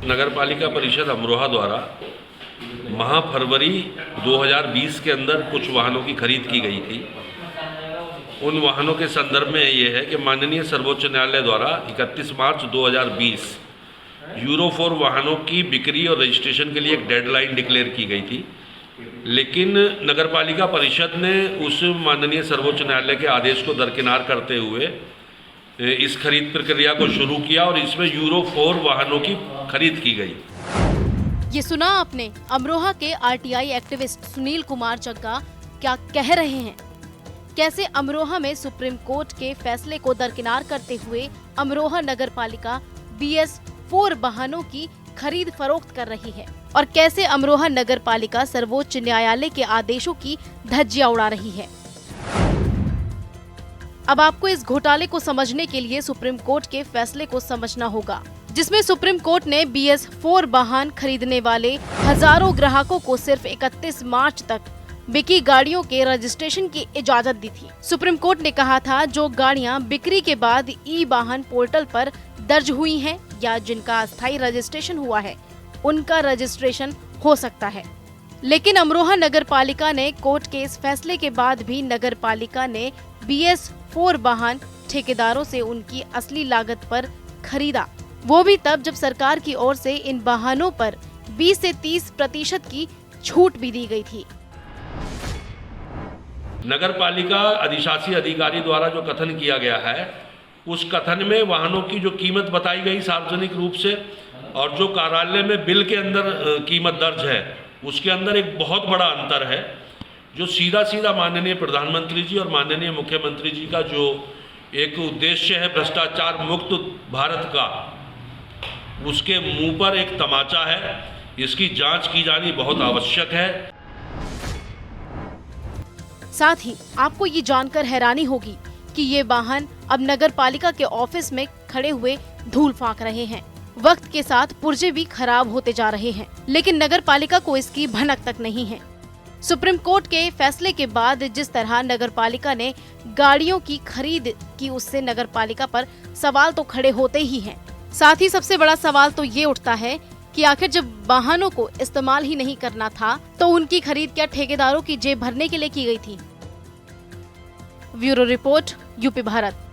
नगरपालिका परिषद अमरोहा द्वारा माह फरवरी 2020 के अंदर कुछ वाहनों की खरीद की गई थी। उन वाहनों के संदर्भ में ये है कि माननीय सर्वोच्च न्यायालय द्वारा 31 मार्च 2020 यूरो 4 वाहनों की बिक्री और रजिस्ट्रेशन के लिए एक डेडलाइन डिक्लेयर की गई थी, लेकिन नगरपालिका परिषद ने उस माननीय सर्वोच्च न्यायालय के आदेश को दरकिनार करते हुए इस खरीद प्रक्रिया को शुरू किया और इसमें यूरो 4 वाहनों की खरीद की गई। ये सुना आपने, अमरोहा के आरटीआई एक्टिविस्ट सुनील कुमार जग्गा क्या कह रहे हैं। कैसे अमरोहा में सुप्रीम कोर्ट के फैसले को दरकिनार करते हुए अमरोहा नगरपालिका BS4 वाहनों की खरीद फरोख्त कर रही है और कैसे अमरोहा नगरपालिका सर्वोच्च न्यायालय के आदेशों की धज्जियां उड़ा रही है। अब आपको इस घोटाले को समझने के लिए सुप्रीम कोर्ट के फैसले को समझना होगा, जिसमें सुप्रीम कोर्ट ने BS4 वाहन खरीदने वाले हजारों ग्राहकों को सिर्फ 31 मार्च तक बिकी गाड़ियों के रजिस्ट्रेशन की इजाजत दी थी। सुप्रीम कोर्ट ने कहा था जो गाड़ियां बिक्री के बाद ई-वाहन पोर्टल पर दर्ज हुई हैं या जिनका अस्थायी रजिस्ट्रेशन हुआ है, उनका रजिस्ट्रेशन हो सकता है। लेकिन अमरोहा नगरपालिका ने कोर्ट के इस फैसले के बाद भी नगरपालिका ने BS4 वाहन ठेकेदारों से उनकी असली लागत पर खरीदा, वो भी तब जब सरकार की ओर से इन वाहनों पर 20 से 30% की छूट भी दी गई थी। नगरपालिका अधिशासी अधिकारी द्वारा जो कथन किया गया है, उस कथन में वाहनों की जो कीमत बताई गई सार्वजनिक रूप से और जो कार्यालय में बिल के अंदर कीमत दर्ज है, उसके अंदर एक बहुत बड़ा अंतर है। जो सीधा सीधा माननीय प्रधानमंत्री जी और माननीय मुख्यमंत्री जी का जो एक उद्देश्य है भ्रष्टाचार मुक्त भारत का, उसके मुंह पर एक तमाचा है। इसकी जांच की जानी बहुत आवश्यक है। साथ ही आपको ये जानकर हैरानी होगी कि ये वाहन अब नगर पालिका के ऑफिस में खड़े हुए धूल फांक रहे हैं। वक्त के साथ पुर्जे भी खराब होते जा रहे हैं, लेकिन नगर पालिका को इसकी भनक तक नहीं है। सुप्रीम कोर्ट के फैसले के बाद जिस तरह नगर पालिका ने गाड़ियों की खरीद की, उससे नगर पालिका पर सवाल तो खड़े होते ही हैं। साथ ही सबसे बड़ा सवाल तो ये उठता है कि आखिर जब वाहनों को इस्तेमाल ही नहीं करना था तो उनकी खरीद क्या ठेकेदारों की जेब भरने के लिए की गई थी। Bureau report, UP Bharat.